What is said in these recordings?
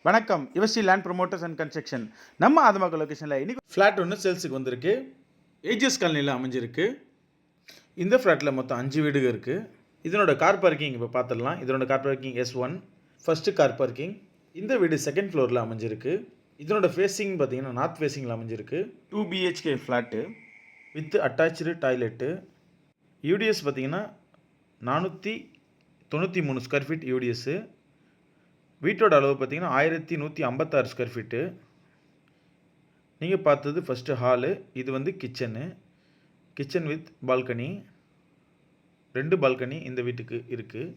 வணக்கம். Yuvasri land promoters and construction. நம்ம ஆதமங்கலம் லொகேஷனில் இன்றைக்கி ஃப்ளாட் ஒன்று சேல்ஸுக்கு வந்திருக்கு. ஏஜிஎஸ் காலனியில் அமைஞ்சிருக்கு. இந்த ஃப்ளாட்டில் மொத்தம் 5 வீடுகள் இருக்குது. இதனோட கார் பார்க்கிங் இப்போ பார்த்துடலாம். இதனோட car parking S1 first car parking. இந்த வீடு செகண்ட் ஃப்ளோரில் அமைஞ்சிருக்கு. இதனோட ஃபேஸிங் பார்த்தீங்கன்னா நார்த் ஃபேஸிங்கில் அமைஞ்சிருக்கு. 2 BHK flat with attached toilet. UDS பார்த்தீங்கன்னா 493 ஸ்கொயர் ஃபீட் யூடிஎஸ்ஸு. வீட்டோட அளவு பார்த்தீங்கன்னா 1156 ஸ்கொயர் ஃபீட்டு. நீங்கள் பார்த்தது ஃபஸ்ட்டு ஹாலு. இது வந்து கிச்சன் வித் பால்கனி. 2 பால்கனி இந்த வீட்டுக்கு இருக்குது.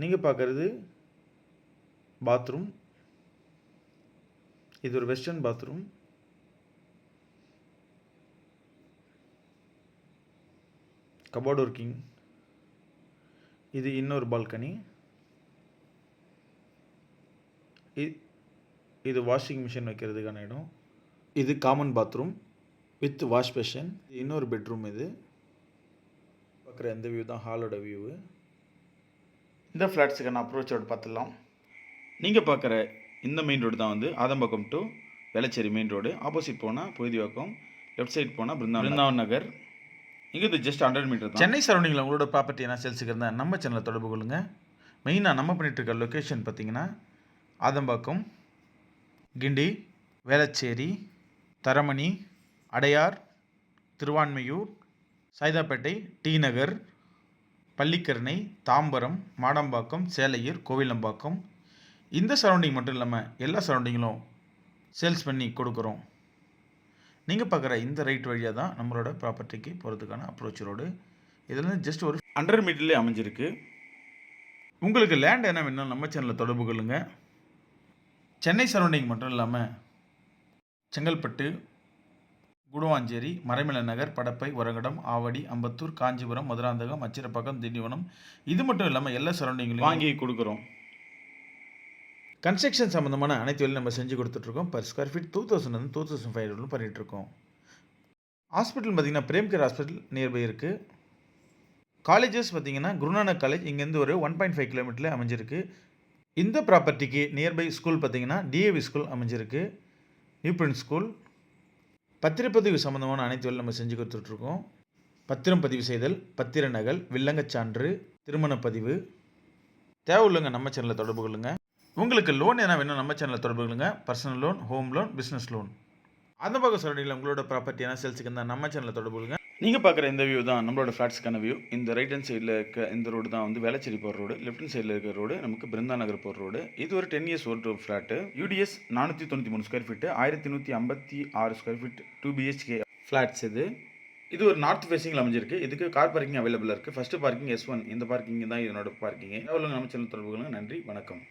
நீங்கள் பார்க்குறது பாத்ரூம். இது ஒரு வெஸ்டர்ன் பாத்ரூம். Cupboard working. இது இன்னொரு பால்கனி. இது வாஷிங் மிஷின் வைக்கிறதுக்கான இடம். இது common bathroom with wash basin. இன்னொரு பெட்ரூம். இது பார்க்குற எந்த வியூ தான் ஹாலோட வியூவு. இந்த ஃப்ளாட்ஸுக்கான அப்ரோச் ரோடு பார்த்துடலாம். நீங்கள் பார்க்குற இந்த மெயின் ரோடு தான் வந்து Adambakkam to Velachery main road. Opposite போனால் பொய்திவாக்கம், லெஃப்ட் சைட் போனால் பிருந்தாவன் நகர். இங்கே இது ஜஸ்ட் 100 மீட்டர் தான். சென்னை சரௌண்டிங்கில் உங்களோட ப்ராப்பர்ட்டி என்ன சேல்ஸுக்கு இருந்தால் நம்ம சேனலில் தொடர்பு கொள்ளுங்கள். மெயினாக நம்ம பண்ணிகிட்ருக்க லொக்கேஷன் பார்த்திங்கன்னா ஆதம்பாக்கம், கிண்டி, வேளச்சேரி, தரமணி, அடையார், திருவான்மையூர், சைதாப்பேட்டை, டி நகர், பள்ளிக்கரணை, தாம்பரம், மாடம்பாக்கம், சேலையூர், கோவிலம்பாக்கம். இந்த சரௌண்டிங் மட்டும் இல்லாமல் எல்லா சரௌண்டிங்களும் சேல்ஸ் பண்ணி கொடுக்குறோம். நீங்கள் பார்க்குற இந்த ரைட் வழியாக தான் நம்மளோட ப்ராப்பர்ட்டிக்கு போகிறதுக்கான அப்ரோச் ரோடு. இதில் ஜஸ்ட் ஒரு 100 மீட்டர்லேயே அமைஞ்சிருக்கு. உங்களுக்கு லேண்ட் என்ன வேணும் நம்ம சேனலில் தொடர்பு கொள்ளுங்கள். சென்னை சரௌண்டிங் மட்டும் இல்லாமல் செங்கல்பட்டு, குடுவாஞ்சேரி, மறைமலை நகர், படப்பை, ஒரகடம், ஆவடி, அம்பத்தூர், காஞ்சிபுரம், மதுராந்தகம், அச்சிரப்பாக்கம், திண்டிவனம், இது மட்டும் இல்லாமல் எல்லா சரௌண்டிங்லையும் வாங்கி கொடுக்குறோம். கன்ஸ்ட்ரக்ஷன் சம்மந்தமான அனைத்து வேலையும் நம்ம செஞ்சு கொடுத்துட்ருக்கோம். பர் ஸ்கொயர் ஃபீட் 2000 2500 பண்ணிகிட்ருக்கோம். ஹாஸ்பிட்டல் பார்த்திங்கன்னா பிரேம்கர் ஹாஸ்பிட்டல் நியர்பை இருக்குது. காலேஜஸ் பார்த்திங்கன்னா குருநானக் காலேஜ் இங்கேருந்து ஒரு 1.5 கிலோமீட்டரில் அமைஞ்சிருக்கு. இந்த ப்ராப்பர்ட்டிக்கு நியர்பை ஸ்கூல் பார்த்திங்கன்னா DAV ஸ்கூல் அமைஞ்சிருக்கு. New Prince school. பத்திரப்பதிவு சம்மந்தமான அனைத்து வேலையும் நம்ம செஞ்சு கொடுத்துட்ருக்கோம். பத்திரம் பதிவு செய்தல், பத்திர நகல், வில்லங்கச் சான்று, திருமணப்பதிவு. தேவையுள்ளங்க நம்ம சேனலில் தொடர்பு கொள்ளுங்கள். உங்களுக்கு லோன் என்ன வேணும் நம்ம சேனலில் தொடர்பு கொள்ளுங்க. Personal loan, home loan, business loan. அந்த பக்கம் சரௌண்டிங்கில் உங்களோட ப்ராப்பர்ட்டி என்ன சேல்ஸுக்கு இருந்தால் நம்ம சேனலில் தொடர்பு கொள்ளுங்க. நீங்கள் பார்க்குற இந்த வியூ தான் நம்மளோட ஃப்ளாட்ஸுக்கான வியூ. இந்த ரைட் ஹேண்ட் சைடில் இருக்க இந்த ரோடு தான் வந்து வேளச்சேரி போகிற ரோடு. லெஃப்ட் ஹேண்ட் சைடில் இருக்கிற ரோடு நமக்கு பிருந்தா நகர் போகிற ரோடு. இது ஒரு 10 years old flat. UDS 493 square feet, 1156 square feet, 2 BHK flats. இது ஒரு நார்த் ஃபேஸிங்கில் அமைஞ்சிருக்கு. இதுக்கு கார் பார்க்கிங் அவைலபிளாக இருக்குது. First parking S1. இந்த பார்க்கிங் தான் இதனோட பார்க்கிங். எவ்வளோ நம்ம சேனல் தொடர்பு கொள்ளுங்க. நன்றி, வணக்கம்.